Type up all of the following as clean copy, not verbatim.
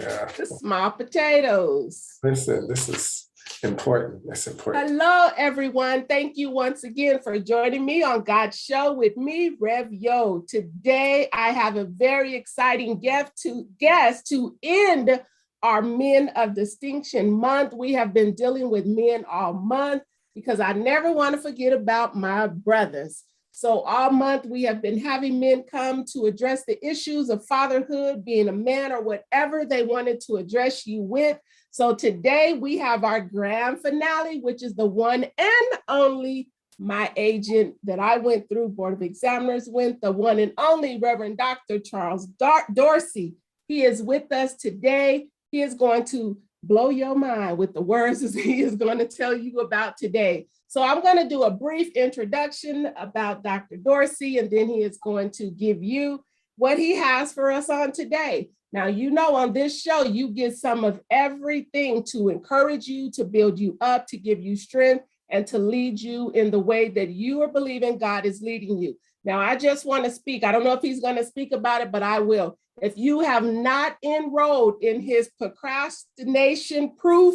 The small potatoes. Listen, this is important. That's important. Hello, everyone. Thank you once again for joining me on God's Show with me, Rev Yo. Today, I have a very exciting guest to end our Men of Distinction month. We have been dealing with men all month because I never want to forget about my brothers. So all month we have been having men come to address the issues of fatherhood, being a man, or whatever they wanted to address you with. So today we have our grand finale, which is the one and only my agent that I went through Board of Examiners with, the one and only Reverend Dr. Charles Dorsey. He is with us today. He is going to blow your mind with the words that he is going to tell you about today. So I'm going to do a brief introduction about Dr. Dorsey, and then he is going to give you what he has for us on today. Now, you know, on this show, you get some of everything to encourage you, to build you up, to give you strength, and to lead you in the way that you are believing God is leading you. Now, I just want to speak. I don't know if he's going to speak about it, but I will. If you have not enrolled in his procrastination-proof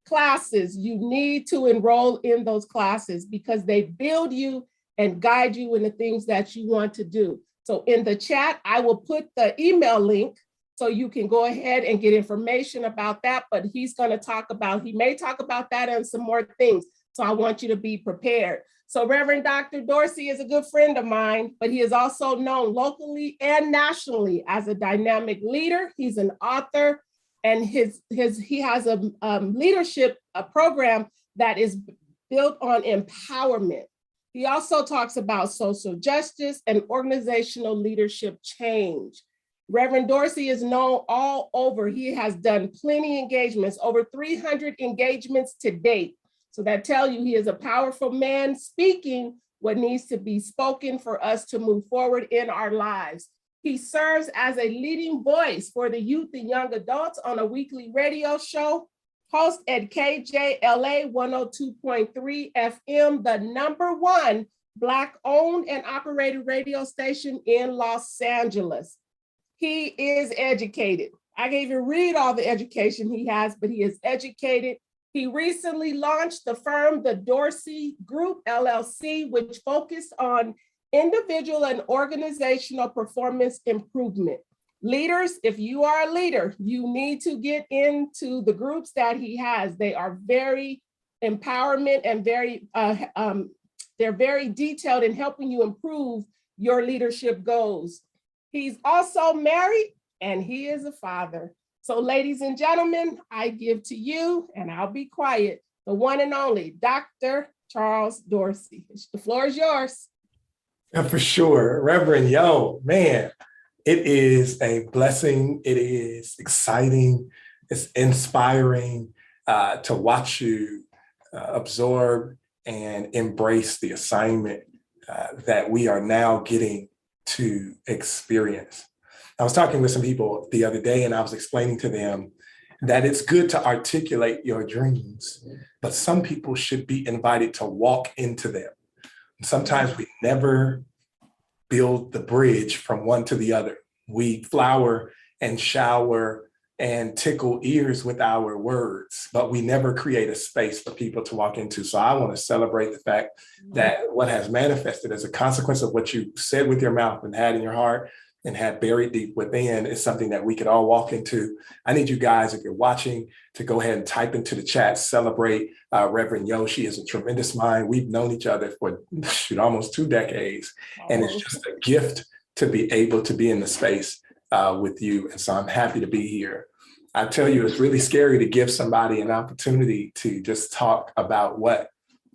classes, you need to enroll in those classes because they build you and guide you in the things that you want to do. So in the chat, I will put the email link so you can go ahead and get information about that, but he may talk about that and some more things. So I want you to be prepared. So Reverend Dr. Dorsey is a good friend of mine, but he is also known locally and nationally as a dynamic leader. He's an author, and he has a leadership program that is built on empowerment. He also talks about social justice and organizational leadership change. Reverend Dorsey is known all over. He has done plenty engagements, over 300 engagements to date. So that tells you he is a powerful man speaking what needs to be spoken for us to move forward in our lives. He serves as a leading voice for the youth and young adults on a weekly radio show, host at KJLA 102.3 FM, the #1 Black-owned and operated radio station in Los Angeles. He is educated. I can't even read all the education he has, but he is educated. He recently launched the firm, the Dorsey Group, LLC, which focused on individual and organizational performance improvement. Leaders, if you are a leader, you need to get into the groups that he has. They are very empowerment and they're very detailed in helping you improve your leadership goals. He's also married and he is a father. So ladies and gentlemen, I give to you, and I'll be quiet, the one and only Dr. Charles Dorsey. The floor is yours. Yeah, for sure. Reverend, man, it is a blessing. It is exciting. It's inspiring to watch you absorb and embrace the assignment that we are now getting to experience. I was talking with some people the other day, and I was explaining to them that it's good to articulate your dreams, but some people should be invited to walk into them. Sometimes we never build the bridge from one to the other. We flower and shower and tickle ears with our words, but we never create a space for people to walk into. So I want to celebrate the fact that what has manifested as a consequence of what you said with your mouth and had in your heart and had buried deep within is something that we could all walk into. I need you guys, if you're watching, to go ahead and type into the chat, celebrate Reverend Yo. She is a tremendous mind. We've known each other for almost 2 decades. And it's just a gift to be able to be in the space with you. And so I'm happy to be here. I tell you, it's really scary to give somebody an opportunity to just talk about what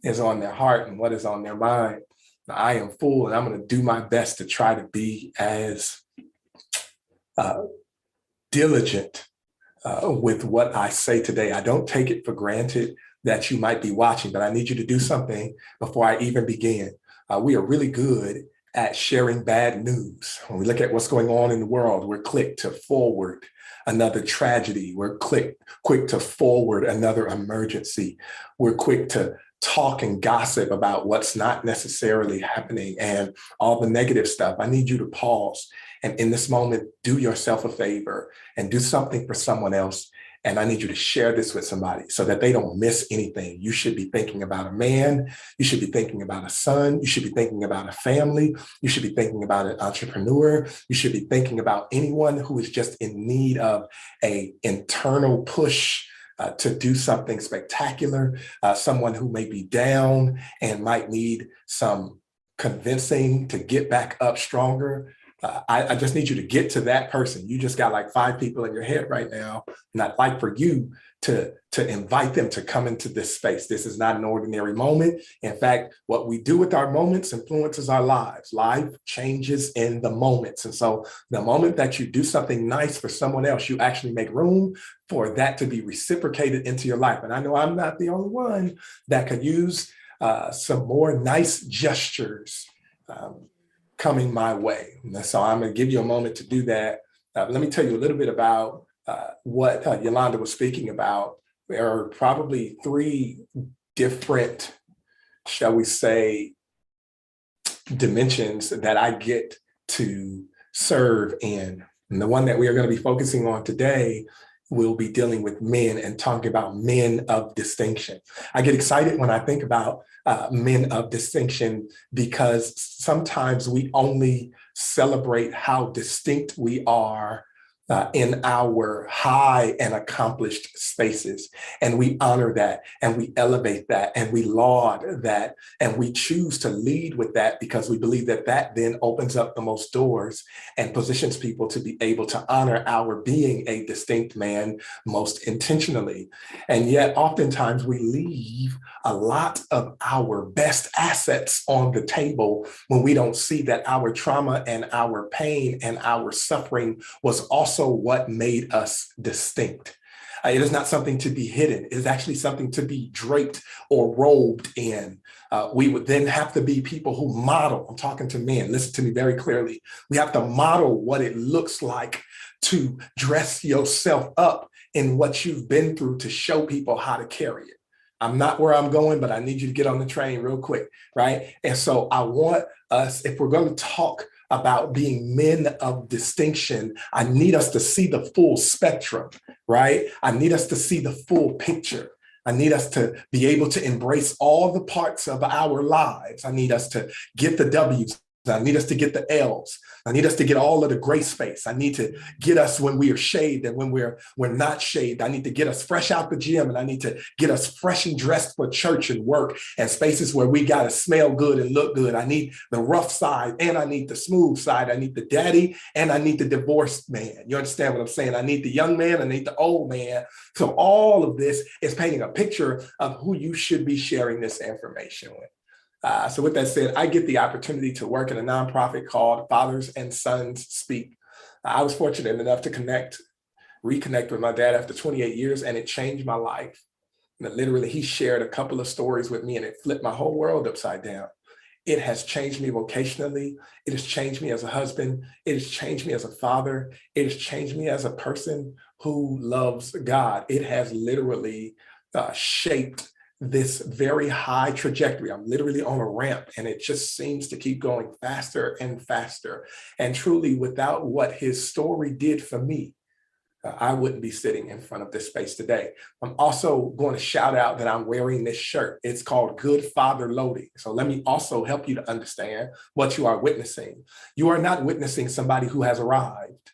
is on their heart and what is on their mind. I am full, and I'm going to do my best to try to be as diligent with what I say today. I don't take it for granted that you might be watching, but I need you to do something before I even begin. We are really good at sharing bad news. When we look at what's going on in the world, we're quick to forward another tragedy. We're quick to forward another emergency. We're quick to talk and gossip about what's not necessarily happening and all the negative stuff. I need you to pause and in this moment, do yourself a favor and do something for someone else. And I need you to share this with somebody so that they don't miss anything. You should be thinking about a man. You should be thinking about a son. You should be thinking about a family. You should be thinking about an entrepreneur. You should be thinking about anyone who is just in need of an internal push to do something spectacular, someone who may be down and might need some convincing to get back up stronger. I just need you to get to that person. You just got like 5 people in your head right now. And I'd like for you to invite them to come into this space. This is not an ordinary moment. In fact, what we do with our moments influences our lives. Life changes in the moments. And so the moment that you do something nice for someone else, you actually make room for that to be reciprocated into your life. And I know I'm not the only one that could use some more nice gestures coming my way. And so I'm going to give you a moment to do that. Let me tell you a little bit about what Yolanda was speaking about. There are probably 3 different, shall we say, dimensions that I get to serve in. And the one that we are going to be focusing on today will be dealing with men and talking about men of distinction. I get excited when I think about men of distinction because sometimes we only celebrate how distinct we are in our high and accomplished spaces. And we honor that and we elevate that and we laud that and we choose to lead with that because we believe that that then opens up the most doors and positions people to be able to honor our being a distinct man most intentionally. And yet oftentimes we leave a lot of our best assets on the table when we don't see that our trauma and our pain and our suffering was also what made us distinct. It is not something to be hidden. It is actually something to be draped or robed in. We would then have to be people who model. I'm talking to men. Listen to me very clearly. We have to model what it looks like to dress yourself up in what you've been through to show people how to carry it. I'm not where I'm going, but I need you to get on the train real quick, right? And so I want us, if we're going to talk about being men of distinction, I need us to see the full spectrum, right? I need us to see the full picture. I need us to be able to embrace all the parts of our lives. I need us to get the W's. I need us to get the L's. I need us to get all of the gray space. I need to get us when we are shaved and when we're not shaved. I need to get us fresh out the gym and I need to get us fresh and dressed for church and work and spaces where we got to smell good and look good. I need the rough side and I need the smooth side. I need the daddy and I need the divorced man. You understand what I'm saying? I need the young man. I need the old man. So all of this is painting a picture of who you should be sharing this information with. So with that said, I get the opportunity to work in a nonprofit called Fathers and Sons Speak. I was fortunate enough to reconnect with my dad after 28 years, and it changed my life. And literally, he shared a couple of stories with me, and it flipped my whole world upside down. It has changed me vocationally. It has changed me as a husband. It has changed me as a father. It has changed me as a person who loves God. It has literally shaped this very high trajectory. I'm literally on a ramp and it just seems to keep going faster and faster. And truly, without what his story did for me, I wouldn't be sitting in front of this space today. I'm also going to shout out that I'm wearing this shirt. It's called Good Father Loading. So let me also help you to understand what you are witnessing. You are not witnessing somebody who has arrived.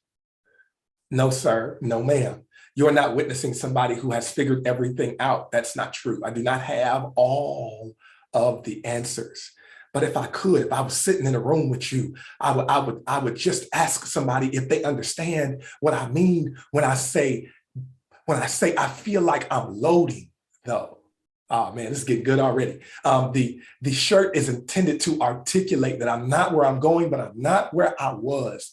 No, sir. No, ma'am. You're not witnessing somebody who has figured everything out. That's not true. I do not have all of the answers. But if I could, if I was sitting in a room with you, I would just ask somebody if they understand what I mean when I say I feel like I'm loading, though. Oh man, this is getting good already. The shirt is intended to articulate that I'm not where I'm going, but I'm not where I was.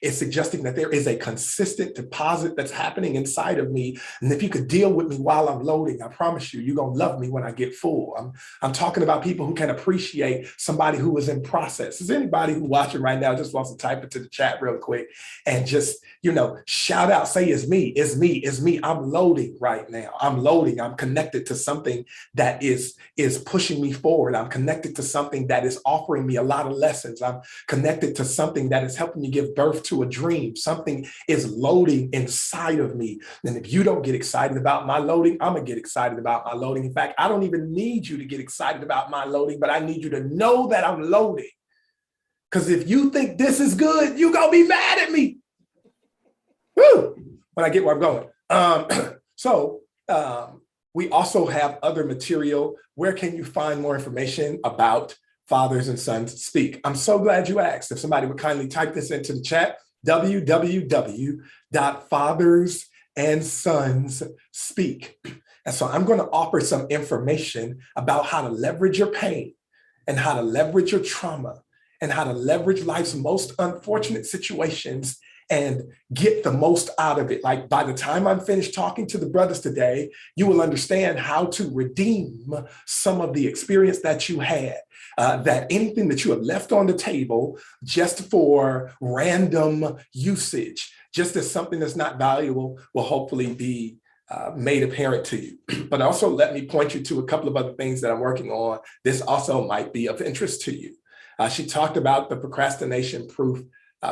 It's suggesting that there is a consistent deposit that's happening inside of me. And if you could deal with me while I'm loading, I promise you, you're going to love me when I get full. I'm talking about people who can appreciate somebody who is in process. Is anybody who watching right now just wants to type into the chat real quick and just, shout out, say it's me, it's me, it's me. I'm loading right now. I'm loading. I'm connected to something that is pushing me forward. I'm connected to something that is offering me a lot of lessons. I'm connected to something that is helping me give birth to a dream. Something is loading inside of me. And if you don't get excited about my loading, I'm going to get excited about my loading. In fact, I don't even need you to get excited about my loading, but I need you to know that I'm loading. Because if you think this is good, you're going to be mad at me. Woo! When I get where I'm going. We also have other material. Where can you find more information about Fathers and Sons Speak? I'm so glad you asked. If somebody would kindly type this into the chat, www.fathersandsonspeak. And so I'm going to offer some information about how to leverage your pain and how to leverage your trauma and how to leverage life's most unfortunate situations and get the most out of it. Like by the time I'm finished talking to the brothers today, you will understand how to redeem some of the experience that you had, that anything that you have left on the table just for random usage, just as something that's not valuable, will hopefully be made apparent to you. But also let me point you to a couple of other things that I'm working on. This also might be of interest to you. She talked about the procrastination proof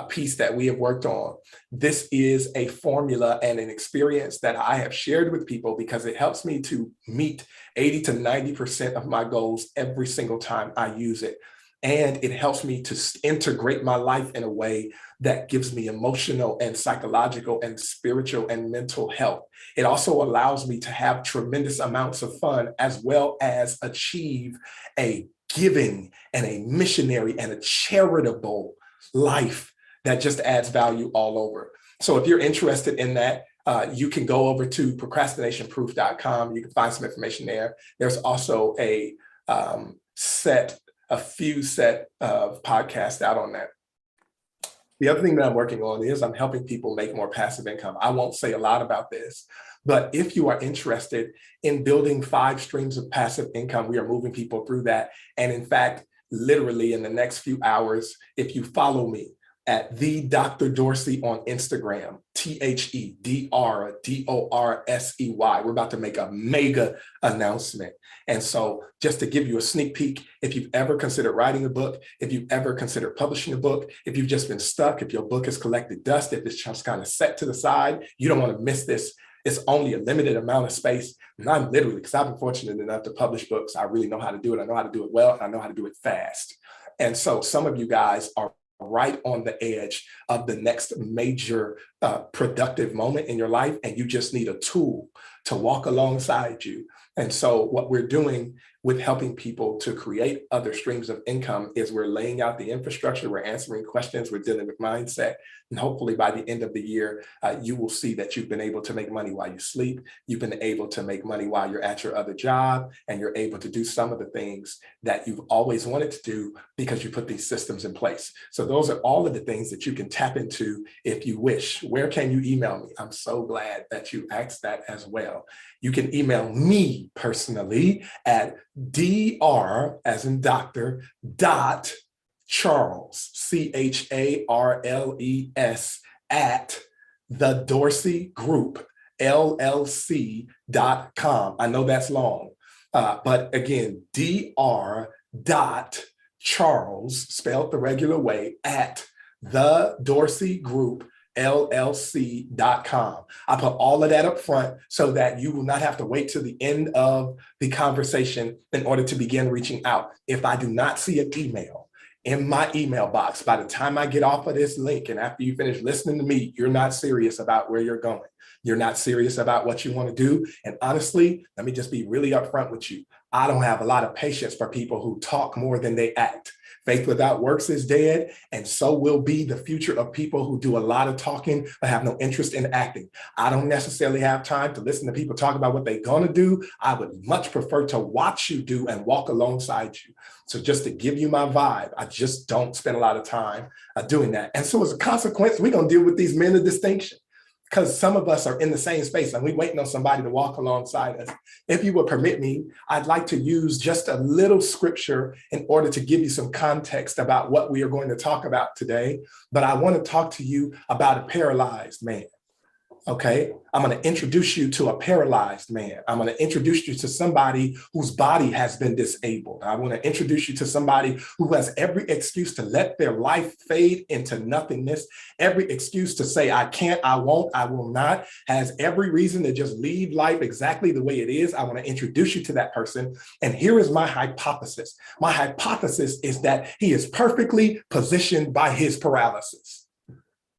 piece that we have worked on. This is a formula and an experience that I have shared with people because it helps me to meet 80 to 90% of my goals every single time I use it. And it helps me to integrate my life in a way that gives me emotional and psychological and spiritual and mental health. It also allows me to have tremendous amounts of fun as well as achieve a giving and a missionary and a charitable life that just adds value all over. So if you're interested in that, you can go over to procrastinationproof.com. You can find some information there. There's also a few set of podcasts out on that. The other thing that I'm working on is I'm helping people make more passive income. I won't say a lot about this, but if you are interested in building 5 streams of passive income, we are moving people through that. And in fact, literally in the next few hours, if you follow me at the Dr. Dorsey on Instagram, THEDRDORSEY. We're about to make a mega announcement. And so just to give you a sneak peek, if you've ever considered writing a book, if you've ever considered publishing a book, if you've just been stuck, if your book has collected dust, if it's just kind of set to the side, you don't want to miss this. It's only a limited amount of space. And I'm literally, because I've been fortunate enough to publish books, I really know how to do it. I know how to do it well, and I know how to do it fast. And so some of you guys are right on the edge of the next major productive moment in your life, and you just need a tool to walk alongside you. And so what we're doing with helping people to create other streams of income is we're laying out the infrastructure, we're answering questions, we're dealing with mindset, and hopefully by the end of the year, you will see that you've been able to make money while you sleep, you've been able to make money while you're at your other job, and you're able to do some of the things that you've always wanted to do because you put these systems in place. So those are all of the things that you can tap into if you wish. Where can you email me? I'm so glad that you asked that as well. You can email me personally at dr, as in doctor, dot Charles, CHARLES, at the Dorsey Group, LLC.com. I know that's long, but again, dr dot Charles, spelled the regular way, at the Dorsey Group, LLC.com. I put all of that up front so that you will not have to wait till the end of the conversation in order to begin reaching out. If I do not see an email in my email box by the time I get off of this link, and after you finish listening to me, you're not serious about where you're going. You're not serious about what you want to do. And honestly, let me just be really upfront with you. I don't have a lot of patience for people who talk more than they act. Faith without works is dead, and so will be the future of people who do a lot of talking but have no interest in acting. I don't necessarily have time to listen to people talk about what they're going to do. I would much prefer to watch you do and walk alongside you. So just to give you my vibe, I just don't spend a lot of time doing that. And so as a consequence, we're going to deal with these men of distinction, because some of us are in the same space and we're waiting on somebody to walk alongside us. If you would permit me, I'd like to use just a little scripture in order to give you some context about what we are going to talk about today. But I want to talk to you about a paralyzed man. Okay, I'm going to introduce you to a paralyzed man. I'm going to introduce you to somebody whose body has been disabled. I want to introduce you to somebody who has every excuse to let their life fade into nothingness, every excuse to say, I can't, I won't, I will not, has every reason to just leave life exactly the way it is. I want to introduce you to that person. And here is my hypothesis. My hypothesis is that he is perfectly positioned by his paralysis.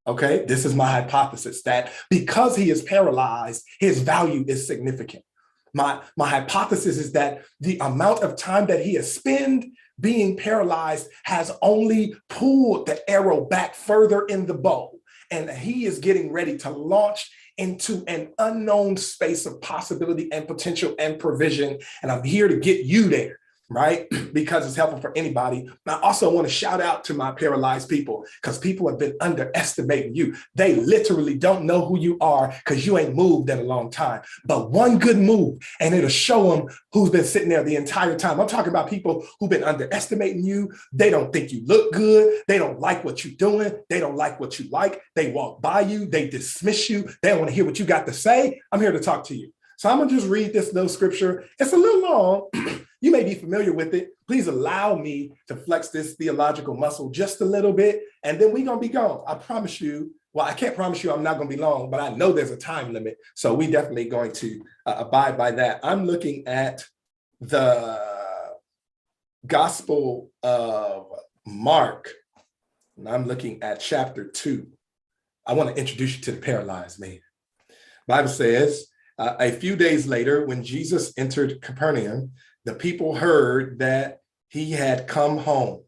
Okay, this is my hypothesis, that because he is paralyzed, his value is significant. My hypothesis is that the amount of time that he has spent being paralyzed has only pulled the arrow back further in the bow. And he is getting ready to launch into an unknown space of possibility and potential and provision. And I'm here to get you there, right? Because it's helpful for anybody. I also want to shout out to my paralyzed people, because people have been underestimating you. They literally don't know who you are because you ain't moved in a long time. But one good move and it'll show them who's been sitting there the entire time. I'm talking about people who've been underestimating you. They don't think you look good. They don't like what you're doing. They don't like what you like. They walk by you. They dismiss you. They don't want to hear what you got to say. I'm here to talk to you. So I'm going to just read this little scripture. It's a little long. You may be familiar with it. Please allow me to flex this theological muscle just a little bit, and then we're going to be gone. I promise you. Well, I can't promise you I'm not going to be long, but I know there's a time limit. So we definitely going to abide by that. I'm looking at the Gospel of Mark, and I'm looking at chapter 2. I want to introduce you to the paralyzed man. Bible says, a few days later, when Jesus entered Capernaum, the people heard that he had come home.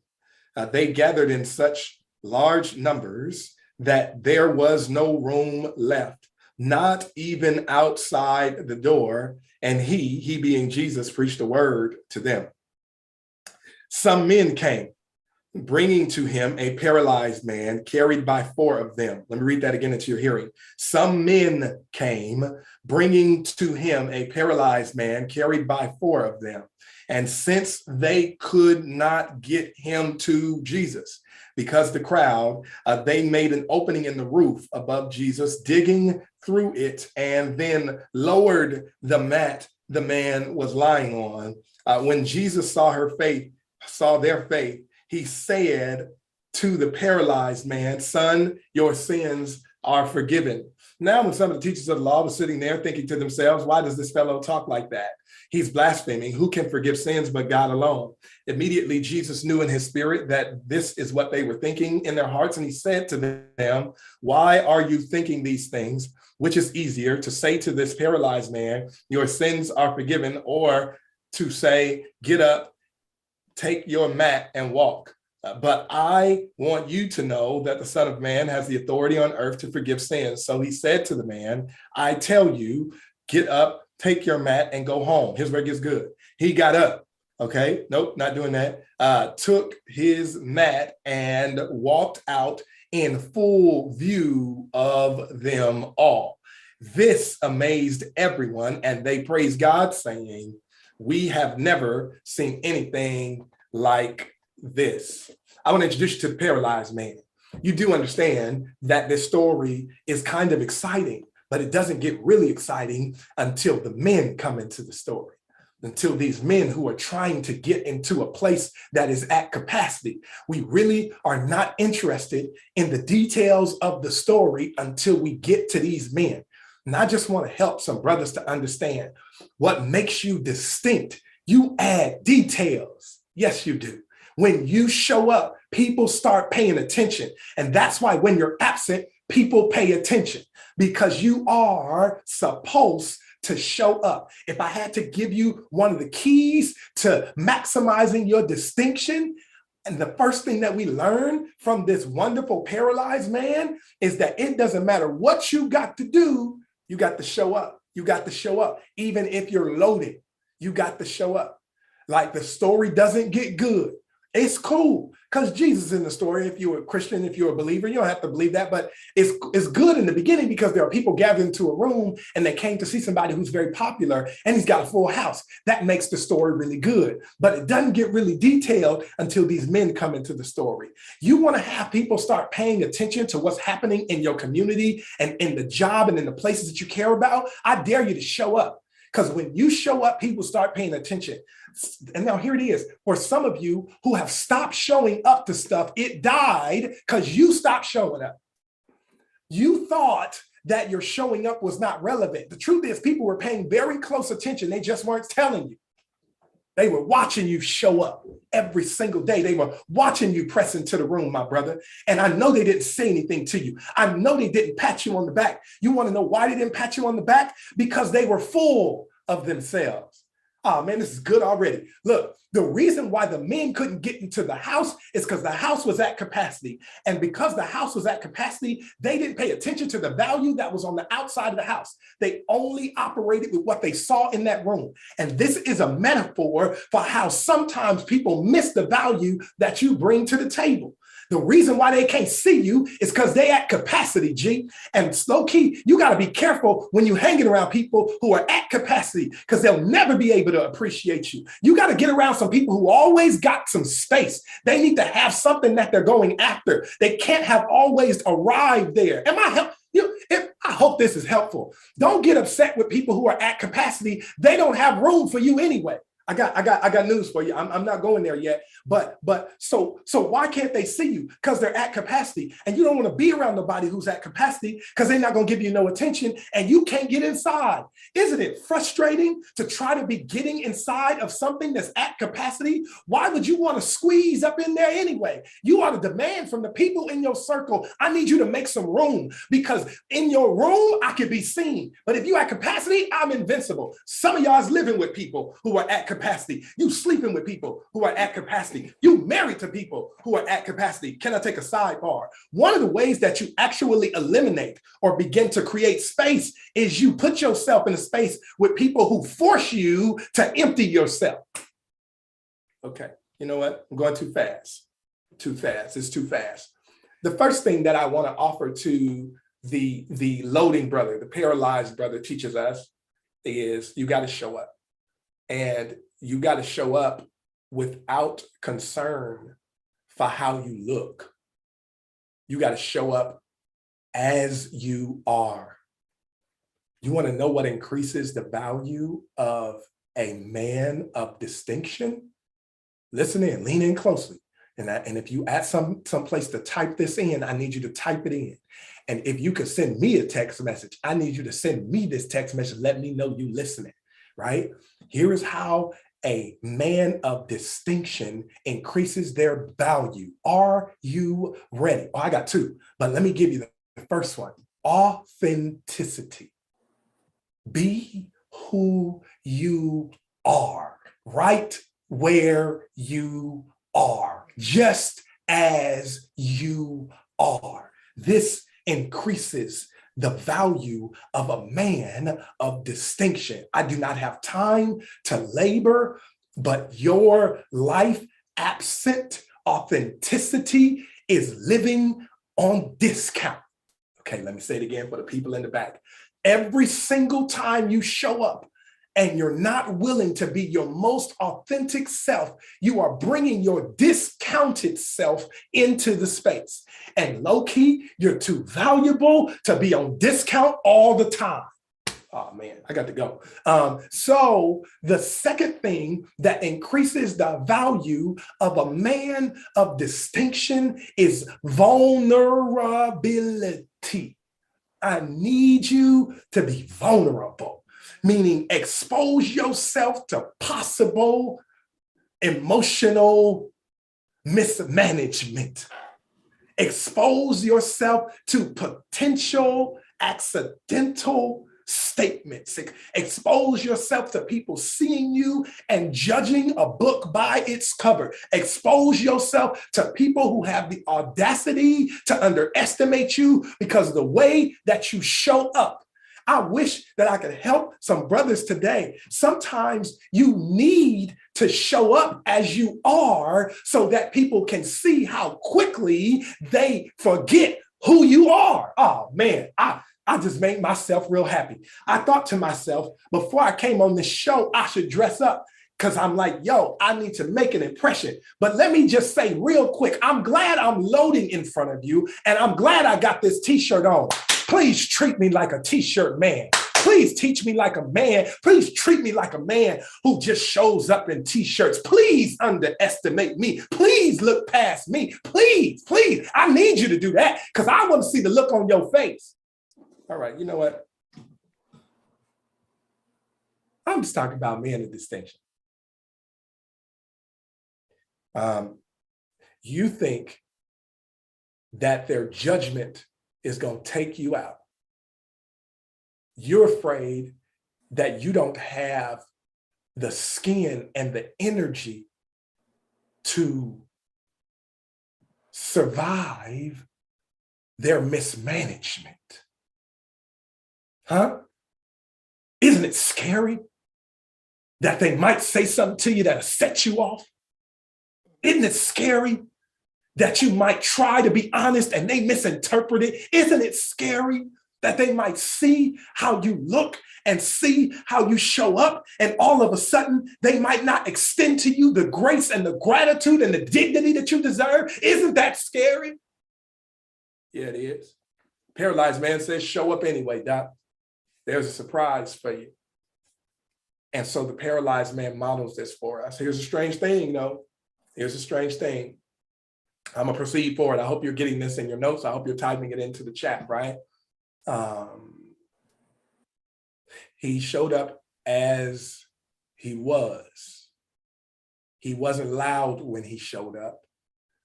They gathered in such large numbers that there was no room left, not even outside the door. And he being Jesus, preached a word to them. Some men came, bringing to him a paralyzed man carried by 4 of them. Let me read that again into your hearing. Some men came, bringing to him a paralyzed man carried by 4 of them. And since they could not get him to Jesus, because the crowd, they made an opening in the roof above Jesus, digging through it, and then lowered the mat the man was lying on. When Jesus saw their faith, he said to the paralyzed man, "Son, your sins are forgiven." Now, when some of the teachers of the law were sitting there thinking to themselves, why does this fellow talk like that? He's blaspheming. Who can forgive sins but God alone? Immediately, Jesus knew in his spirit that this is what they were thinking in their hearts. And he said to them, "Why are you thinking these things? Which is easier, to say to this paralyzed man, your sins are forgiven, or to say, get up, take your mat and walk? But I want you to know that the Son of Man has the authority on earth to forgive sins." So he said to the man, "I tell you, get up, take your mat and go home." Here's where it gets good. He got up. Okay, nope, not doing that. Took his mat and walked out in full view of them all. This amazed everyone, and they praised God, saying, "We have never seen anything like this." I want to introduce you to the paralyzed man. You do understand that this story is kind of exciting, but it doesn't get really exciting until the men come into the story, until these men who are trying to get into a place that is at capacity. We really are not interested in the details of the story until we get to these men. And I just want to help some brothers to understand what makes you distinct. You add details. Yes, you do. When you show up, people start paying attention. And that's why when you're absent, people pay attention because you are supposed to show up. If I had to give you one of the keys to maximizing your distinction, and the first thing that we learn from this wonderful paralyzed man is that it doesn't matter what you got to do, you got to show up. You got to show up. Even if you're loaded, you got to show up. Like the story doesn't get good. It's cool because Jesus is in the story. If you're a Christian, if you're a believer, you don't have to believe that, but it's good in the beginning because there are people gathered into a room and they came to see somebody who's very popular and he's got a full house. That makes the story really good, but it doesn't get really detailed until these men come into the story. You want to have people start paying attention to what's happening in your community and in the job and in the places that you care about. I dare you to show up. Because when you show up, people start paying attention. And now here it is. For some of you who have stopped showing up to stuff, it died because you stopped showing up. You thought that your showing up was not relevant. The truth is people were paying very close attention. They just weren't telling you. They were watching you show up every single day. They were watching you press into the room, my brother. And I know they didn't say anything to you. I know they didn't pat you on the back. You want to know why they didn't pat you on the back? Because they were full of themselves. Oh man, this is good already. Look, the reason why the men couldn't get into the house is because the house was at capacity. And because the house was at capacity, they didn't pay attention to the value that was on the outside of the house. They only operated with what they saw in that room. And this is a metaphor for how sometimes people miss the value that you bring to the table. The reason why they can't see you is because they at capacity, G. And low key, you got to be careful when you're hanging around people who are at capacity because they'll never be able to appreciate you. You got to get around some people who always got some space. They need to have something that they're going after. They can't have always arrived there. Am I helping you? I hope this is helpful. Don't get upset with people who are at capacity. They don't have room for you anyway. I got news for you. I'm not going there yet. But so why can't they see you? Because they're at capacity. And you don't want to be around nobody who's at capacity because they're not going to give you no attention and you can't get inside. Isn't it frustrating to try to be getting inside of something that's at capacity? Why would you want to squeeze up in there anyway? You ought to demand from the people in your circle, I need you to make some room because in your room, I can be seen. But if you at capacity, I'm invincible. Some of y'all is living with people who are at capacity. You sleeping with people who are at capacity. You married to people who are at capacity. Can I take a sidebar? One of the ways that you actually eliminate or begin to create space is you put yourself in a space with people who force you to empty yourself. Okay, you know what? I'm going too fast. Too fast. It's too fast. The first thing that I want to offer to the loading brother, the paralyzed brother teaches us is you got to show up. And you got to show up without concern for how you look. You got to show up as you are. You want to know what increases the value of a man of distinction? Listen in, lean in closely. And if you add some place to type this in, I need you to type it in. And if you could send me a text message, I need you to send me this text message. Let me know you listening, right? Here is how a man of distinction increases their value. Are you ready? Oh, I got two, but let me give you the first one. Authenticity. Be who you are, right where you are, just as you are. This increases the value of a man of distinction. I do not have time to labor, but your life absent authenticity is living on discount. Okay, let me say it again for the people in the back. Every single time you show up and you're not willing to be your most authentic self, you are bringing your discounted self into the space. And low key, you're too valuable to be on discount all the time. Oh man, I got to go. So the second thing that increases the value of a man of distinction is vulnerability. I need you to be vulnerable, meaning expose yourself to possible emotional mismanagement. Expose yourself to potential accidental statements. Expose yourself to people seeing you and judging a book by its cover. Expose yourself to people who have the audacity to underestimate you because of the way that you show up. I wish that I could help some brothers today. Sometimes you need to show up as you are so that people can see how quickly they forget who you are. Oh man, I just made myself real happy. I thought to myself, before I came on this show, I should dress up because I'm like, yo, I need to make an impression. But let me just say real quick, I'm glad I'm loading in front of you, and I'm glad I got this t-shirt on. Please treat me like a t-shirt man. Please teach me like a man. Please treat me like a man who just shows up in t-shirts. Please underestimate me. Please look past me. Please, please. I need you to do that because I want to see the look on your face. All right, you know what? I'm just talking about men of distinction. You think that their judgment is going to take you out. You're afraid that you don't have the skin and the energy to survive their mismanagement. Huh? Isn't it scary that they might say something to you that'll set you off? Isn't it scary that you might try to be honest and they misinterpret it? Isn't it scary that they might see how you look and see how you show up, and all of a sudden they might not extend to you the grace and the gratitude and the dignity that you deserve? Isn't that scary? Yeah, it is. Paralyzed man says, show up anyway, Doc. There's a surprise for you. And so the paralyzed man models this for us. Here's a strange thing, though. Here's a strange thing. I'm going to proceed forward. I hope you're getting this in your notes. I hope you're typing it into the chat, right? He showed up as he was. He wasn't loud when he showed up.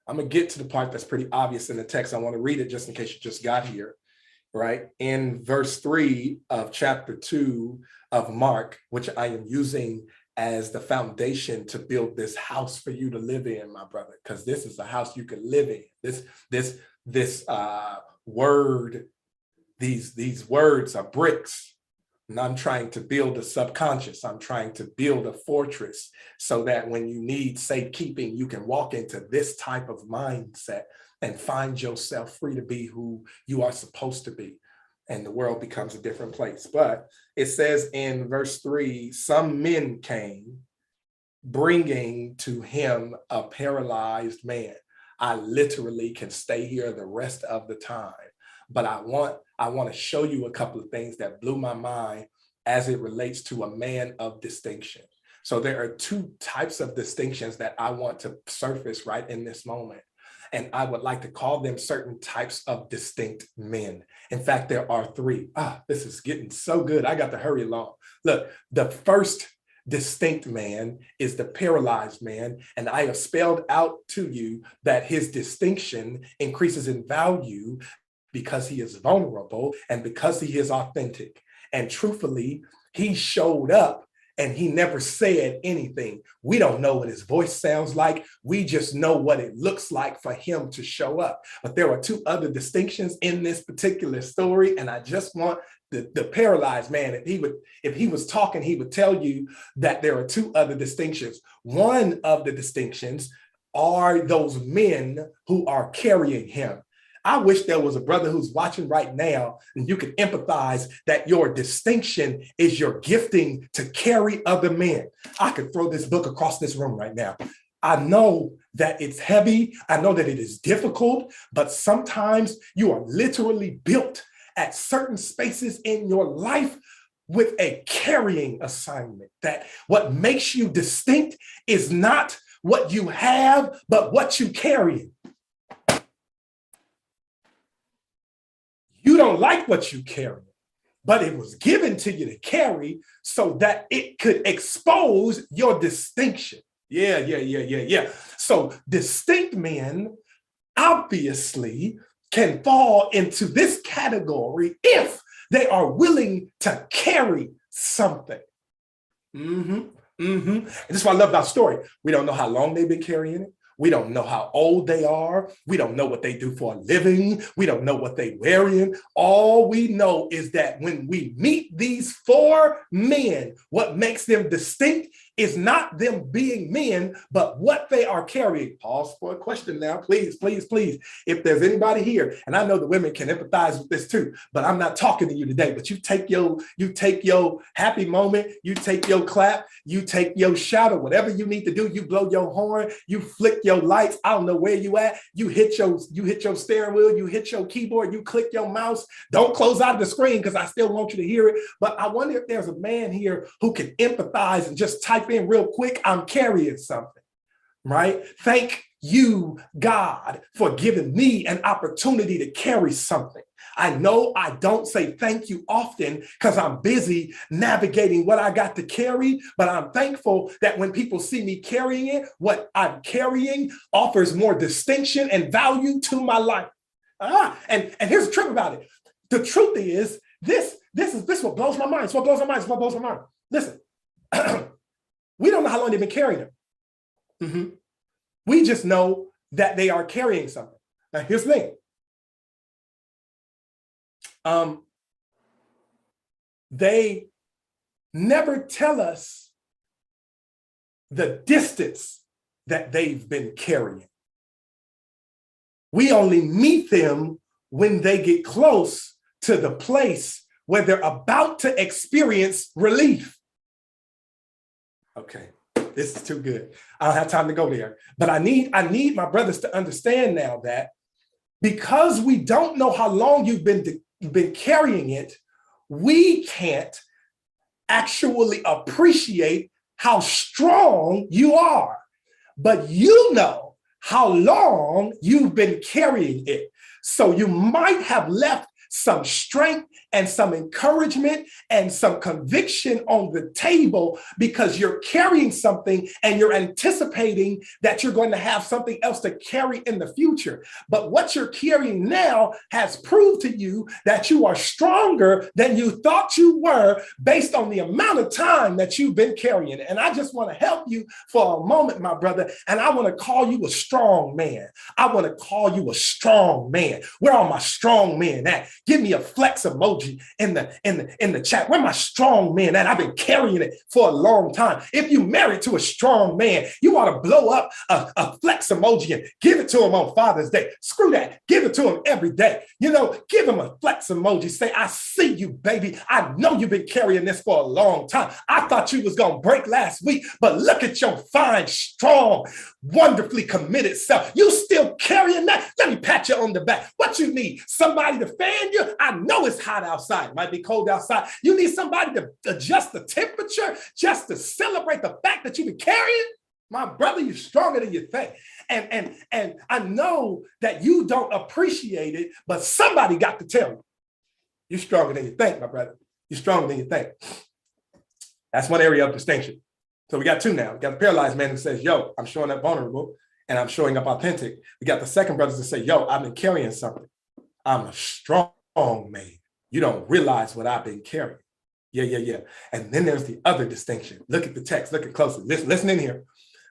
I'm going to get to the part that's pretty obvious in the text. I want to read it just in case you just got here, right? In verse 3 of chapter 2 of Mark, which I am using as the foundation to build this house for you to live in, my brother, because this is a house you can live in. This word, these words are bricks. And I'm trying to build a subconscious. I'm trying to build a fortress so that when you need safekeeping, you can walk into this type of mindset and find yourself free to be who you are supposed to be. And the world becomes a different place. But it says in verse 3, some men came bringing to him a paralyzed man. I literally can stay here the rest of the time, but I want to show you a couple of things that blew my mind as it relates to a man of distinction. So there are two types of distinctions that I want to surface right in this moment. And I would like to call them certain types of distinct men. In fact, there are three. This is getting so good. I got to hurry along. Look, the first distinct man is the paralyzed man. And I have spelled out to you that his distinction increases in value because he is vulnerable and because he is authentic. And truthfully, he showed up and he never said anything. We don't know what his voice sounds like. We just know what it looks like for him to show up. But there are two other distinctions in this particular story. And I just want the paralyzed man, if he was talking, he would tell you that there are two other distinctions. One of the distinctions are those men who are carrying him. I wish there was a brother who's watching right now and you could empathize that your distinction is your gifting to carry other men. I could throw this book across this room right now. I know that it's heavy. I know that it is difficult, but sometimes you are literally built at certain spaces in your life with a carrying assignment, that what makes you distinct is not what you have, but what you carry. You don't like what you carry, but it was given to you to carry so that it could expose your distinction. Yeah. So distinct men obviously can fall into this category if they are willing to carry something. And this is what I love about story. We don't know how long they've been carrying it. We don't know how old they are. We don't know what they do for a living. We don't know what they're wearing. All we know is that when we meet these four men, what makes them distinct is not them being men, but what they are carrying. Pause for a question now, please, please, please. If there's anybody here, and I know the women can empathize with this too, but I'm not talking to you today, but you take your happy moment, you take your clap, you take your shout, or whatever you need to do, you blow your horn, you flick your lights, I don't know where you at, you hit your steering wheel, you hit your keyboard, you click your mouse. Don't close out of the screen because I still want you to hear it. But I wonder if there's a man here who can empathize and just type in real quick, I'm carrying something, right? Thank you, God, for giving me an opportunity to carry something. I know I don't say thank you often because I'm busy navigating what I got to carry, but I'm thankful that when people see me carrying it, what I'm carrying offers more distinction and value to my life. And here's the truth about it. The truth is, this is what blows my mind. It's what blows my mind. It's what blows my mind. Listen, we don't know how long they've been carrying them. We just know that they are carrying something. Now, here's the thing. They never tell us the distance that they've been carrying. We only meet them when they get close to the place where they're about to experience relief. Okay, this is too good. I don't have time to go there, but I need my brothers to understand now that because we don't know how long you've been carrying it, we can't actually appreciate how strong you are, but you know how long you've been carrying it. So you might have left some strength and some encouragement and some conviction on the table because you're carrying something and you're anticipating that you're going to have something else to carry in the future. But what you're carrying now has proved to you that you are stronger than you thought you were based on the amount of time that you've been carrying. And I just want to help you for a moment, my brother, and I want to call you a strong man. I want to call you a strong man. Where are my strong men at? Give me a flex emoji in the chat. Where my strong men at? I've been carrying it for a long time. If you married to a strong man, you ought to blow up a flex emoji and give it to him on Father's Day. Screw that. Give it to him every day. Give him a flex emoji. Say, I see you, baby. I know you've been carrying this for a long time. I thought you was going to break last week, but look at your fine, strong, wonderfully committed self. You still carrying that? Let me pat you on the back. What you need? Somebody to fan you? I know it's hot outside. It might be cold outside. You need somebody to adjust the temperature just to celebrate the fact that you've been carrying? My brother, you're stronger than you think. And I know that you don't appreciate it, but somebody got to tell you. You're stronger than you think, my brother. You're stronger than you think. That's one area of distinction. So we got two now. We got the paralyzed man who says, yo, I'm showing up vulnerable and I'm showing up authentic. We got the second brothers that say, yo, I've been carrying something. I'm a strong man. You don't realize what I've been carrying. Yeah. And then there's the other distinction. Look at the text. Look at closely. Listen in here.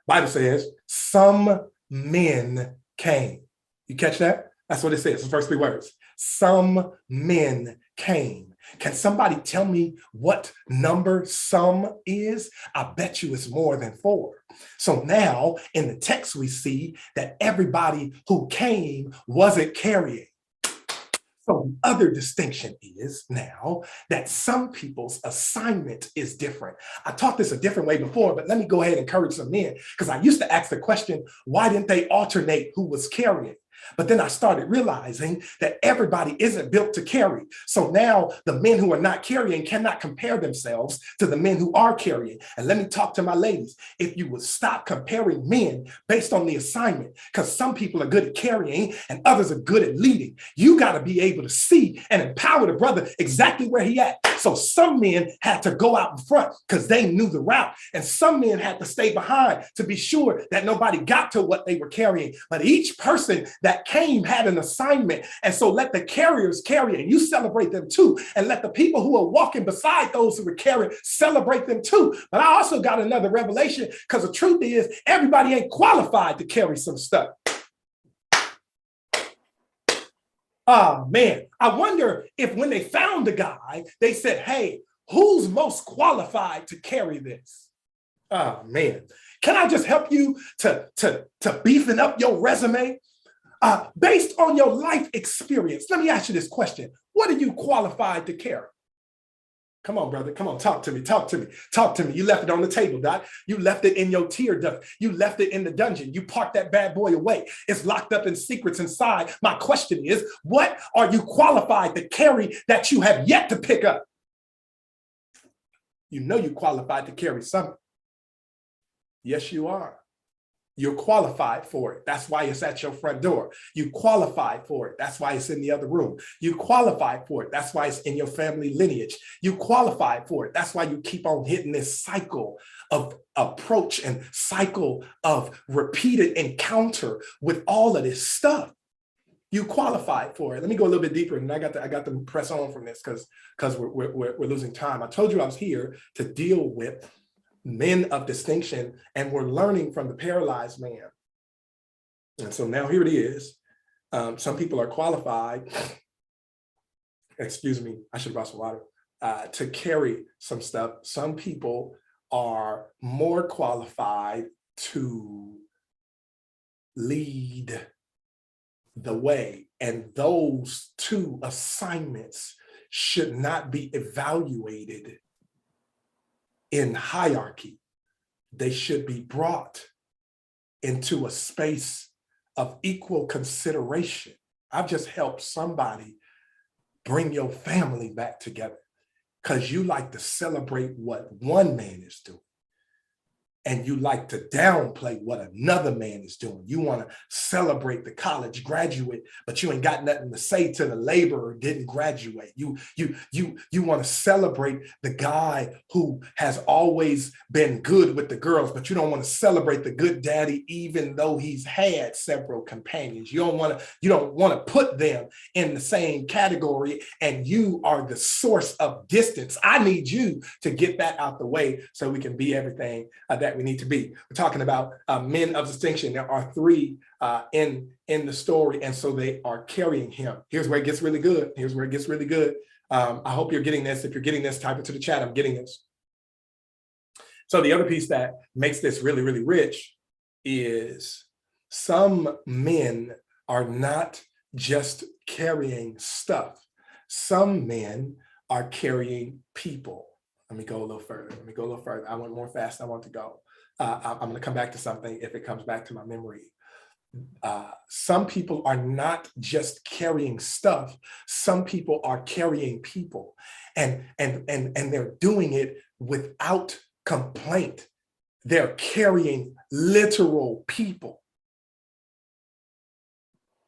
Bible says, some men came. You catch that? That's what it says. The first three words. Some men came. Can somebody tell me what number some is? I bet you it's more than 4. So now in the text, we see that everybody who came wasn't carrying. So the other distinction is now that some people's assignment is different. I taught this a different way before, but let me go ahead and encourage some men, because I used to ask the question, why didn't they alternate who was carrying? But then I started realizing that everybody isn't built to carry. So now the men who are not carrying cannot compare themselves to the men who are carrying. And let me talk to my ladies. If you would stop comparing men based on the assignment, because some people are good at carrying and others are good at leading. You got to be able to see and empower the brother exactly where he at. So some men had to go out in front because they knew the route. And some men had to stay behind to be sure that nobody got to what they were carrying. But each person that came had an assignment. And so let the carriers carry, and you celebrate them too. And let the people who are walking beside those who were carrying celebrate them too. But I also got another revelation, because the truth is everybody ain't qualified to carry some stuff. Oh, man, I wonder if when they found the guy, they said, hey, who's most qualified to carry this? Oh, man. Can I just help you to beefing up your resume? Based on your life experience, let me ask you this question. What are you qualified to carry? Come on, brother. Come on, talk to me. Talk to me. Talk to me. You left it on the table, Doc. You left it in your tear duct. You left it in the dungeon. You parked that bad boy away. It's locked up in secrets inside. My question is, what are you qualified to carry that you have yet to pick up? You know you're qualified to carry something. Yes, you are. You're qualified for it. That's why it's at your front door. You qualified for it. That's why it's in the other room. You qualified for it. That's why it's in your family lineage. You qualified for it. That's why you keep on hitting this cycle of approach and cycle of repeated encounter with all of this stuff. You qualified for it. Let me go a little bit deeper, and I got to press on from this because we're losing time. I told you I was here to deal with men of distinction, and we're learning from the paralyzed man. And so now here it is. Some people are qualified, excuse me, I should have brought some water, to carry some stuff. Some people are more qualified to lead the way. And those two assignments should not be evaluated in hierarchy. They should be brought into a space of equal consideration. I've just helped somebody bring your family back together because you like to celebrate what one man is doing, and you like to downplay what another man is doing. You want to celebrate the college graduate, but you ain't got nothing to say to the laborer who didn't graduate. You want to celebrate the guy who has always been good with the girls, but you don't want to celebrate the good daddy, even though he's had several companions. You don't want to put them in the same category, and you are the source of distance. I need you to get that out the way so we can be everything that we need to be. We're talking about men of distinction. There are three in the story, and so they are carrying him. Here's where it gets really good. Here's where it gets really good. I hope you're getting this. If you're getting this, type it to the chat. I'm getting this. So the other piece that makes this really, really rich is some men are not just carrying stuff. Some men are carrying people. Let me go a little further. I went more fast than I want to go. I'm going to come back to something if it comes back to my memory. Some people are not just carrying stuff. Some people are carrying people, and they're doing it without complaint. They're carrying literal people.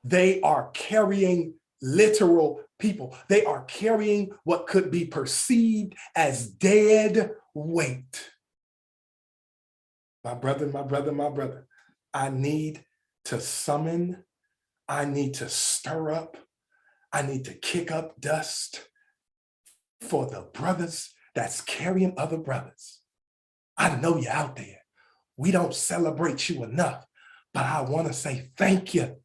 They are carrying literal people. They are carrying what could be perceived as dead weight. My brother, I need to summon, I need to stir up, I need to kick up dust for the brothers that's carrying other brothers. I know you're out there. We don't celebrate you enough, but I want to say thank you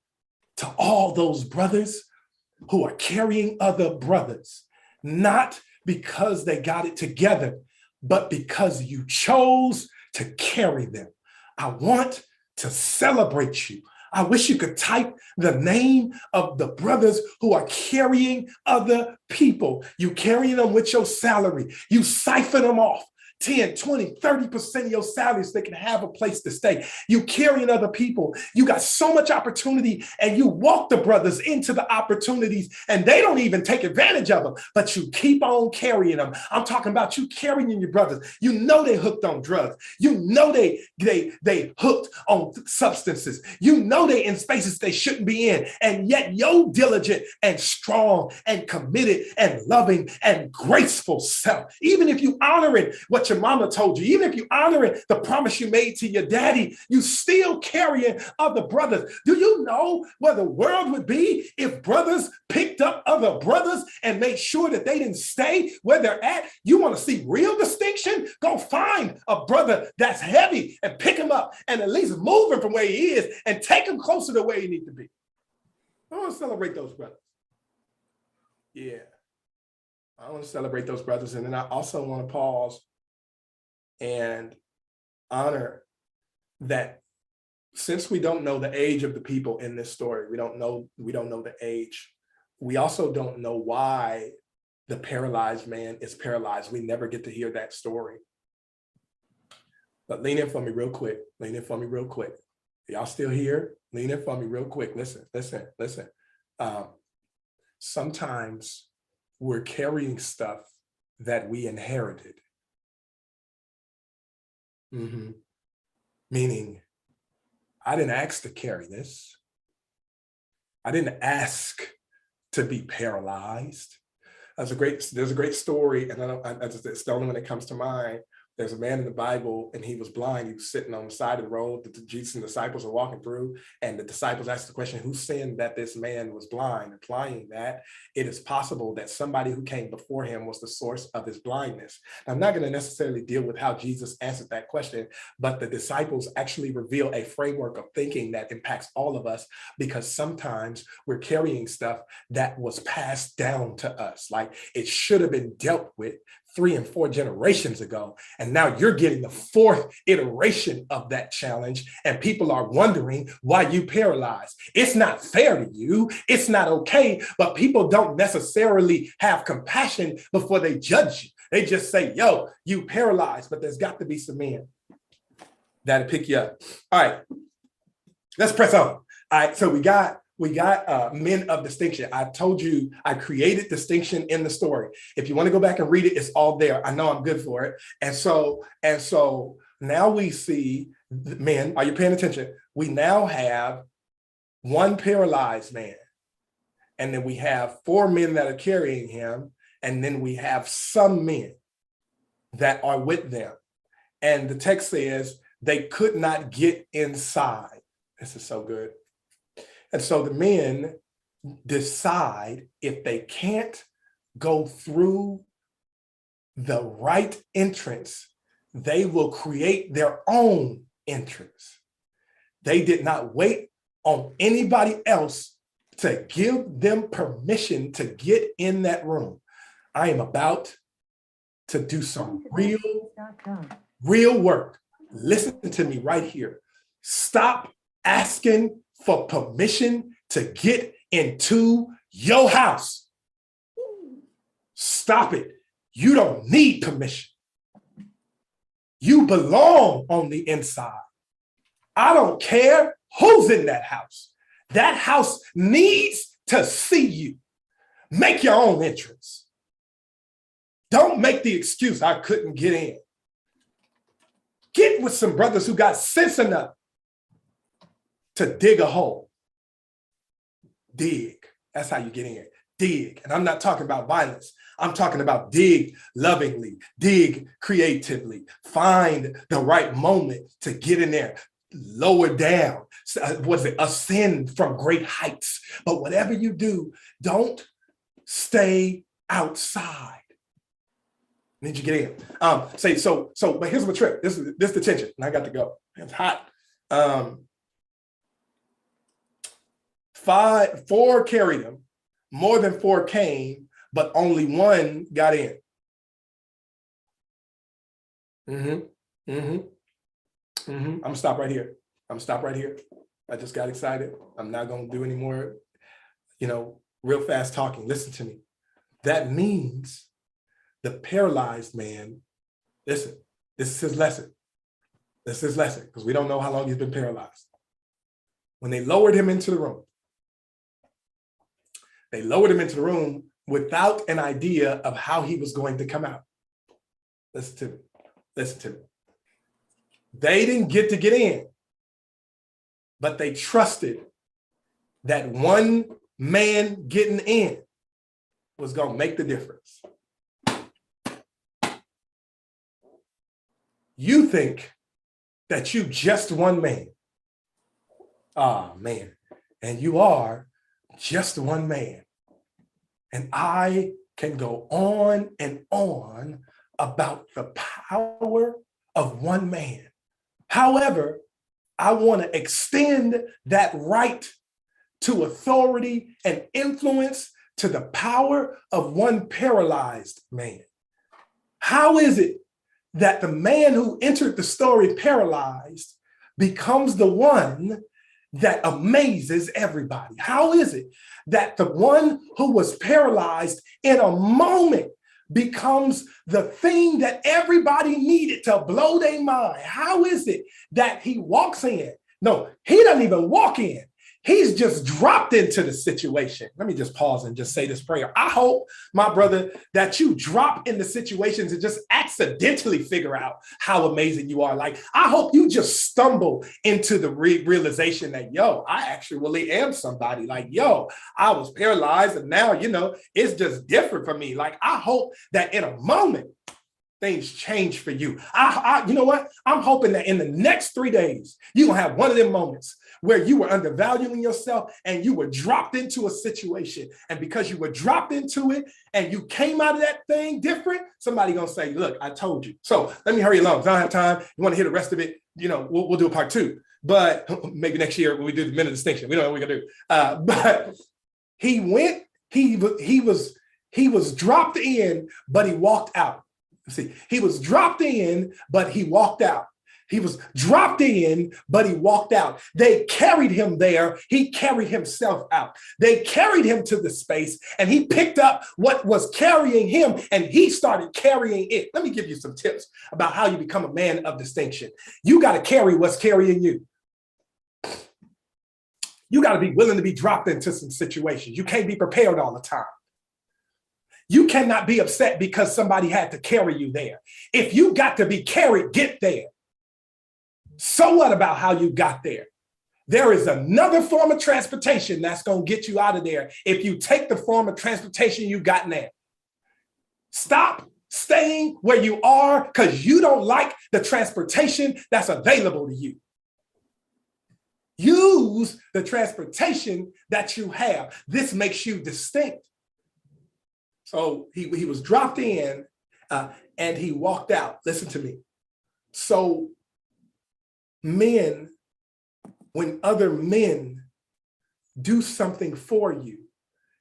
to all those brothers who are carrying other brothers, not because they got it together, but because you chose to carry them. I want to celebrate you. I wish you could type the name of the brothers who are carrying other people. You carry them with your salary. You siphon them off. 10, 20, 30% of your salary so they can have a place to stay. You carrying other people. You got so much opportunity, and you walk the brothers into the opportunities, and they don't even take advantage of them, but you keep on carrying them. I'm talking about you carrying your brothers. You know they hooked on drugs. You know they hooked on substances. You know they in spaces they shouldn't be in, and yet you're diligent and strong and committed and loving and graceful self. Even if you honoring what your your mama told you, even if you honoring the promise you made to your daddy, you still carrying other brothers. Do you know where the world would be if brothers picked up other brothers and made sure that they didn't stay where they're at? You want to see real distinction? Go find a brother that's heavy and pick him up and at least move him from where he is and take him closer to where he needs to be. I want to celebrate those brothers. Yeah. I want to celebrate those brothers. And then I also want to pause and honor that since we don't know the age of the people in this story, we don't know the age. We also don't know why the paralyzed man is paralyzed. We never get to hear that story. But lean in for me real quick. Lean in for me real quick. Y'all still here? Lean in for me real quick. Listen. Sometimes we're carrying stuff that we inherited. Meaning, I didn't ask to carry this. I didn't ask to be paralyzed. There's a great story, and it's the only one that comes to mind. There's a man in the Bible, and he was blind. He was sitting on the side of the road that Jesus and the disciples are walking through, and the disciples asked the question, who sinned that this man was blind? Implying that it is possible that somebody who came before him was the source of his blindness. I'm not going to necessarily deal with how Jesus answered that question, but the disciples actually reveal a framework of thinking that impacts all of us, because sometimes we're carrying stuff that was passed down to us. Like it should have been dealt with 3 and 4 generations ago. And now you're getting the 4th iteration of that challenge. And people are wondering why you paralyzed. It's not fair to you. It's not okay. But people don't necessarily have compassion before they judge you. They just say, yo, you paralyzed. But there's got to be some men that'll pick you up. All right, let's press on. All right, so we got men of distinction. I told you I created distinction in the story. If you want to go back and read it, it's all there. I know I'm good for it. And so now we see men. Are you paying attention? We now have one paralyzed man, and then we have 4 men that are carrying him, and then we have some men that are with them. And the text says they could not get inside. This is so good. And so the men decide if they can't go through the right entrance, they will create their own entrance. They did not wait on anybody else to give them permission to get in that room. I am about to do some real work. Listen to me right here. Stop asking for permission to get into your house. Stop it. You don't need permission. You belong on the inside. I don't care who's in that house. That house needs to see you. Make your own entrance. Don't make the excuse, I couldn't get in. Get with some brothers who got sense enough to dig a hole. Dig. That's how you get in. Dig. And I'm not talking about violence. I'm talking about dig lovingly, dig creatively, find the right moment to get in there, lower down, ascend from great heights. But whatever you do, don't stay outside. Need you get in. But here's my trick. This the tension, and I got to go. It's hot. 4 carried him, more than 4 came, but only 1 got in. I'm gonna stop right here. I just got excited. I'm not gonna do any more, real fast talking. Listen to me. That means the paralyzed man, listen, this is his lesson. This is his lesson, because we don't know how long he's been paralyzed. When they lowered him into the room, without an idea of how he was going to come out. Listen to me. They didn't get to get in, but they trusted that one man getting in was going to make the difference. You think that you just one man. Ah, man. And you are just one man. And I can go on and on about the power of one man. However, I want to extend that right to authority and influence to the power of one paralyzed man. How is it that the man who entered the story paralyzed becomes the one that amazes everybody? How is it that the one who was paralyzed in a moment becomes the thing that everybody needed to blow their mind? How is it that he walks in? No, he doesn't even walk in. He's just dropped into the situation. Let me just pause and just say this prayer. I hope, my brother, that you drop into situations and just accidentally figure out how amazing you are. Like, I hope you just stumble into the realization that, yo, I actually really am somebody. Like, yo, I was paralyzed and now, it's just different for me. Like, I hope that in a moment, things change for you. You know what? I'm hoping that in the next 3 days, you're going to have one of them moments where you were undervaluing yourself and you were dropped into a situation. And because you were dropped into it and you came out of that thing different, somebody going to say, look, I told you. So let me hurry along. If I don't have time, you want to hear the rest of it, we'll do a part 2. But maybe next year when we do the men of distinction, we don't know what we're going to do. But he was dropped in, but he walked out. See, he was dropped in, but he walked out. He was dropped in, but he walked out. They carried him there. He carried himself out. They carried him to the space, and he picked up what was carrying him, and he started carrying it. Let me give you some tips about how you become a man of distinction. You got to carry what's carrying you. You got to be willing to be dropped into some situations. You can't be prepared all the time. You cannot be upset because somebody had to carry you there. If you got to be carried, get there. So what about how you got there? There is another form of transportation that's going to get you out of there if you take the form of transportation you got there. Stop staying where you are because you don't like the transportation that's available to you. Use the transportation that you have. This makes you distinct. So he was dropped in and he walked out. Listen to me. So men, when other men do something for you,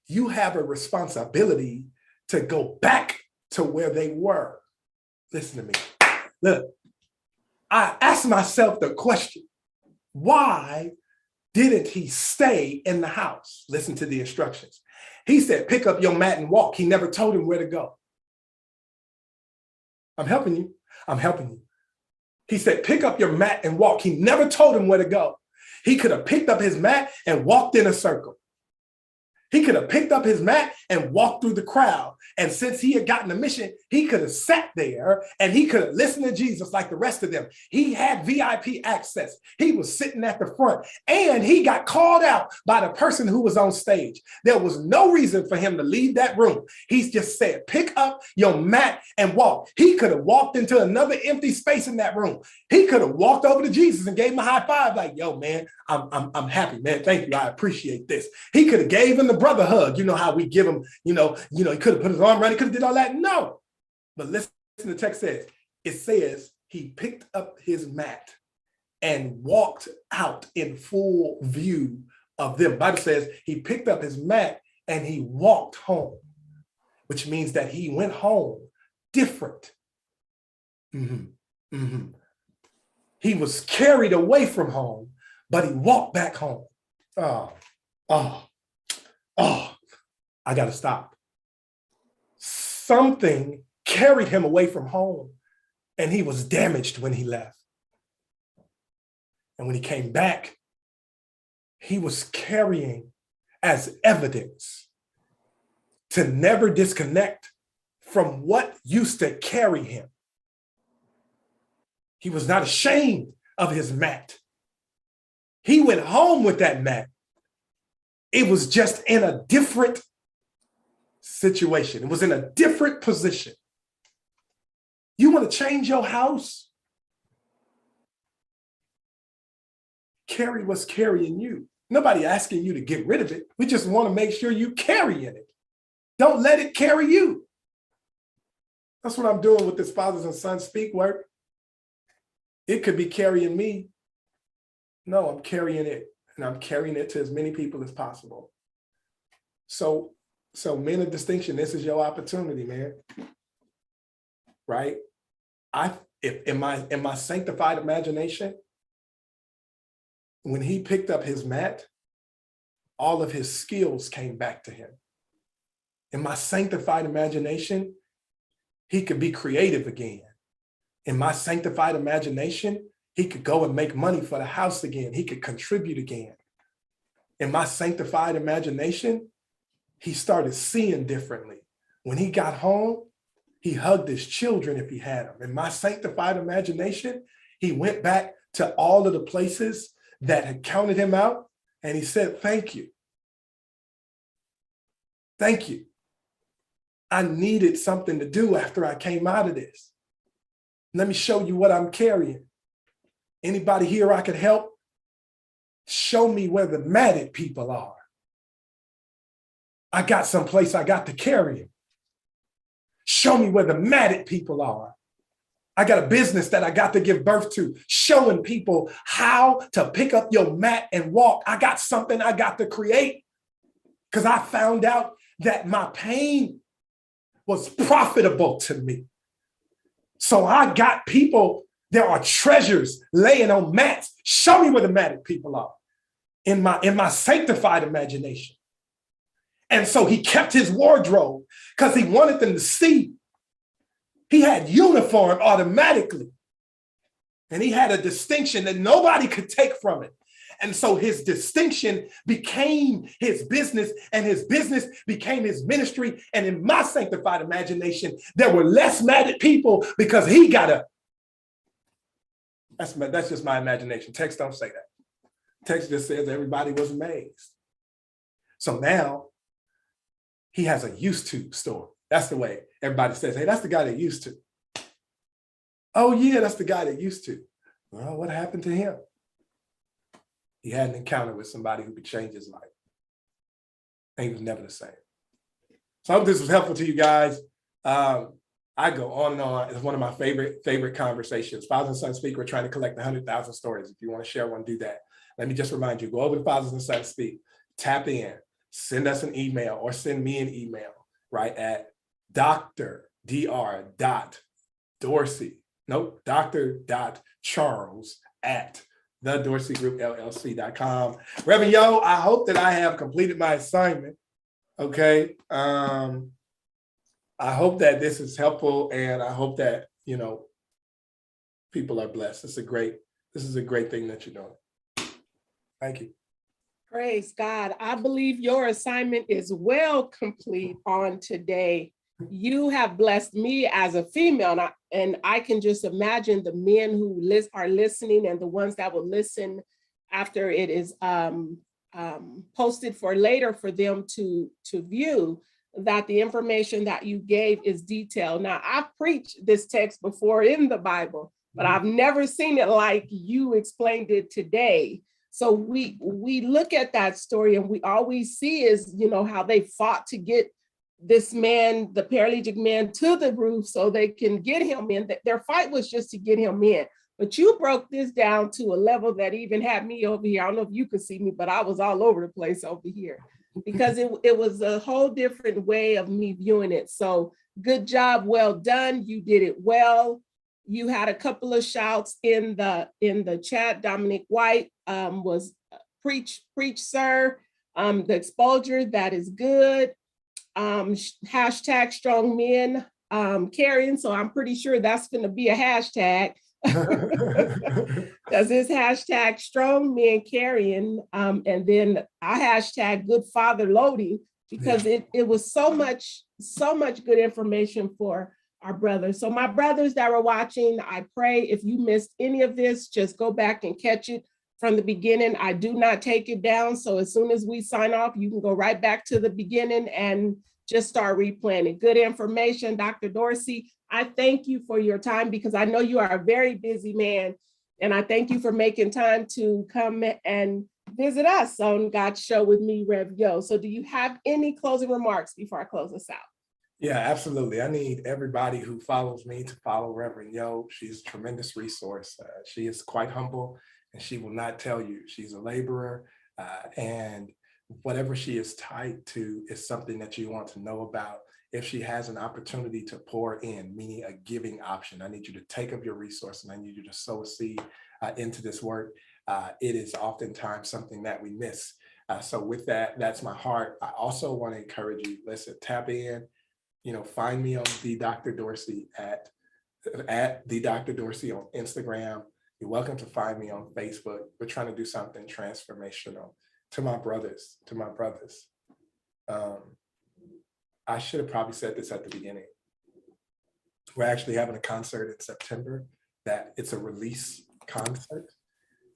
you have a responsibility to go back to where they were. Listen to me. Look, I asked myself the question, why didn't he stay in the house? Listen to the instructions. He said, pick up your mat and walk. He never told him where to go. I'm helping you. I'm helping you. He said, pick up your mat and walk. He never told him where to go. He could have picked up his mat and walked in a circle. He could have picked up his mat and walked through the crowd. And since he had gotten a mission, he could have sat there and he could have listened to Jesus like the rest of them. He had VIP access. He was sitting at the front and he got called out by the person who was on stage. There was no reason for him to leave that room. He just said, pick up your mat and walk. He could have walked into another empty space in that room. He could have walked over to Jesus and gave him a high five like, yo, man, I'm happy, man. Thank you. I appreciate this. He could have gave him the brother hug. You know how we give him, he could have put his arm around, he could have did all that. No. But listen, the text says, it says he picked up his mat and walked out in full view of them. The Bible says he picked up his mat and he walked home, which means that he went home different. He was carried away from home, but he walked back home. I got to stop. Something carried him away from home, and he was damaged when he left. And when he came back, he was carrying as evidence to never disconnect from what used to carry him. He was not ashamed of his mat. He went home with that mat. It was just in a different situation. It was in a different position. You want to change your house? Carry what's carrying you. Nobody asking you to get rid of it. We just want to make sure you carrying it. Don't let it carry you. That's what I'm doing with this Fathers and Sons Speak work. It could be carrying me. No, I'm carrying it, and I'm carrying it to as many people as possible. So men of distinction, this is your opportunity, man. Right? In my sanctified imagination, when he picked up his mat, all of his skills came back to him. In my sanctified imagination, he could be creative again. In my sanctified imagination, he could go and make money for the house again. He could contribute again. In my sanctified imagination, he started seeing differently. When he got home, he hugged his children if he had them. In my sanctified imagination, he went back to all of the places that had counted him out, and he said, thank you. Thank you. I needed something to do after I came out of this. Let me show you what I'm carrying. Anybody here I could help? Show me where the matted people are. I got someplace I got to carry them. Show me where the matted people are. I got a business that I got to give birth to, showing people how to pick up your mat and walk. I got something I got to create because I found out that my pain was profitable to me. So I got people, there are treasures laying on mats. Show me where the matted people are in my sanctified imagination. And so he kept his wardrobe because he wanted them to see. He had uniform automatically. And he had a distinction that nobody could take from it. And so his distinction became his business, and his business became his ministry. And in my sanctified imagination, there were less matted people because he got a, that's just my imagination. Text don't say that. Text just says everybody was amazed. So now he has a used to story. That's the way everybody says, hey, that's the guy that used to. Oh yeah, that's the guy that used to. Well, what happened to him? He had an encounter with somebody who could change his life. And he was never the same. So I hope this was helpful to you guys. I go on and on. It's one of my favorite conversations. Fathers and Sons Speak, we're trying to collect 100,000 stories. If you want to share one, do that. Let me just remind you, go over to Fathers and Sons Speak, tap in, send us an email or send me an email, right, at dr.charles at thedorseygroup.llc.com. Reverend Yo, I hope that I have completed my assignment. Okay. I hope that this is helpful, and I hope that, people are blessed. This is a great thing that you're doing. Thank you. Praise God. I believe your assignment is well complete on today. You have blessed me as a female, and I can just imagine the men who are listening and the ones that will listen after it is posted for later for them to view, that the information that you gave is detailed. Now, I've preached this text before in the Bible, but I've never seen it like you explained it today. So we look at that story and we always see is, how they fought to get this man, the paralytic man, to the roof so they can get him in. Their fight was just to get him in. But you broke this down to a level that even had me over here. I don't know if you could see me, but I was all over the place over here because it was a whole different way of me viewing it. So good job, well done. You did it well. You had a couple of shouts in the chat. Dominic White was preach, sir. The exposure, that is good. Hashtag strong men carrying. So I'm pretty sure that's going to be a hashtag. Because it's hashtag strong men carrying. And then I hashtag good father loading, because it was so much good information for our brothers. So my brothers that were watching, I pray if you missed any of this, just go back and catch it from the beginning. I do not take it down. So as soon as we sign off, you can go right back to the beginning and just start replaying. Good information. Dr. Dorsey, I thank you for your time, because I know you are a very busy man And I thank you for making time to come and visit us on God's Show with me, Rev Yo. So do you have any closing remarks before I close this out? Yeah, absolutely. I need everybody who follows me to follow Reverend Yo. She's a tremendous resource. She is quite humble, and she will not tell you. She's a laborer, and whatever she is tied to is something that you want to know about. If she has an opportunity to pour in, meaning a giving option, I need you to take up your resource and I need you to sow a seed into this work. It is oftentimes something that we miss. So with that, that's my heart. I also want to encourage you, listen, tap in, find me on the Dr. Dorsey at the Dr. Dorsey on Instagram. You're welcome to find me on Facebook. We're trying to do something transformational. To my brothers, I should have probably said this at the beginning. We're actually having a concert in September that it's a release concert.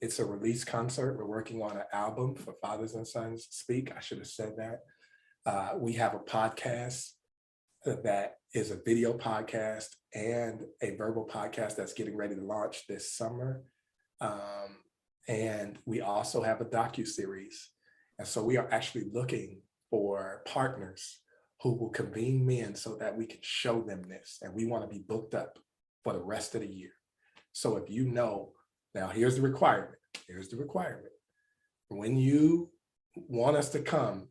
It's a release concert. We're working on an album for Fathers and Sons Speak. I should have said that. We have a podcast that is a video podcast and a verbal podcast that's getting ready to launch this summer. And we also have a docuseries. And so we are actually looking for partners who will convene men so that we can show them this. And we want to be booked up for the rest of the year. So if you know, now here's the requirement. When you want us to come,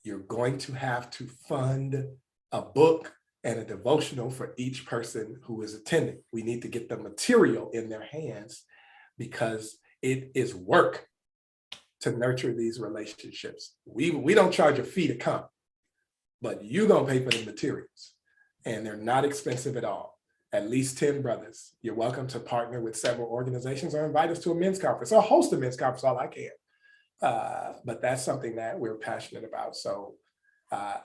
you're going to have to fund a book and a devotional for each person who is attending. We need to get the material in their hands because it is work to nurture these relationships. We don't charge a fee to come, but you're gonna pay for the materials, and they're not expensive at all. At least 10 brothers. You're welcome to partner with several organizations or invite us to a men's conference or host a men's conference, all I can. But that's something that we're passionate about. So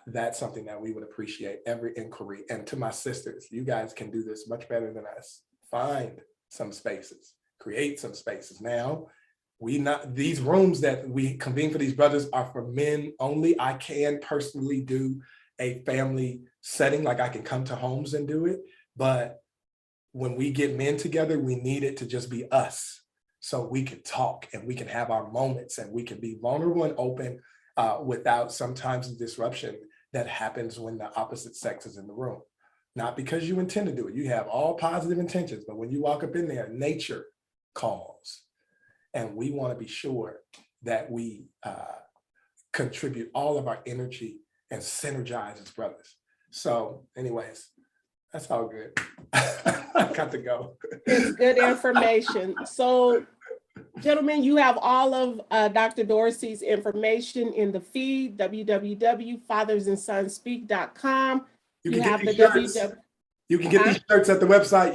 that's something that we would appreciate, every inquiry. And to my sisters, you guys can do this much better than us. Find some spaces, create some spaces. Now, these rooms that we convene for these brothers are for men only. I can personally do a family setting, like I can come to homes and do it. But when we get men together, we need it to just be us. So we can talk and we can have our moments and we can be vulnerable and open without sometimes the disruption that happens when the opposite sex is in the room. Not because you intend to do it. You have all positive intentions, but when you walk up in there, nature calls. And we want to be sure that we contribute all of our energy and synergize as brothers. So anyways, that's all good. I got to go. It's good information. So gentlemen, you have all of Dr. Dorsey's information in the feed, www.fathersandsonspeak.com. You can get these shirts. You can get these shirts at the website.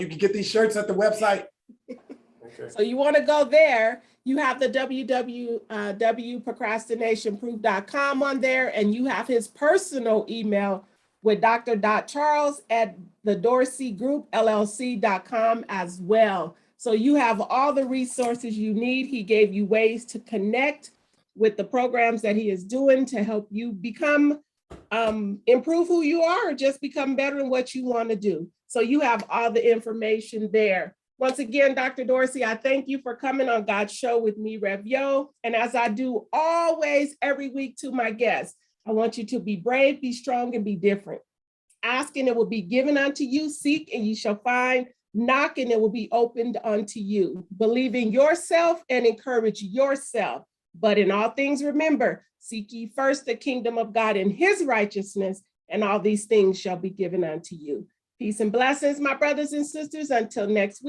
Okay. So you want to go there. You have the www.procrastinationproof.com on there, and you have his personal email with dr.charles at the Dorsey Group LLC.com as well. So you have all the resources you need. He gave you ways to connect with the programs that he is doing to help you become, improve who you are, or just become better in what you want to do. So you have all the information there. Once again, Dr. Dorsey, I thank you for coming on God's Show with me, Rev Yo. And as I do always every week to my guests, I want you to be brave, be strong, and be different. Ask and it will be given unto you. Seek and ye shall find. Knock and it will be opened unto you. Believe in yourself and encourage yourself. But in all things, remember, seek ye first the kingdom of God and his righteousness, and all these things shall be given unto you. Peace and blessings, my brothers and sisters. Until next week.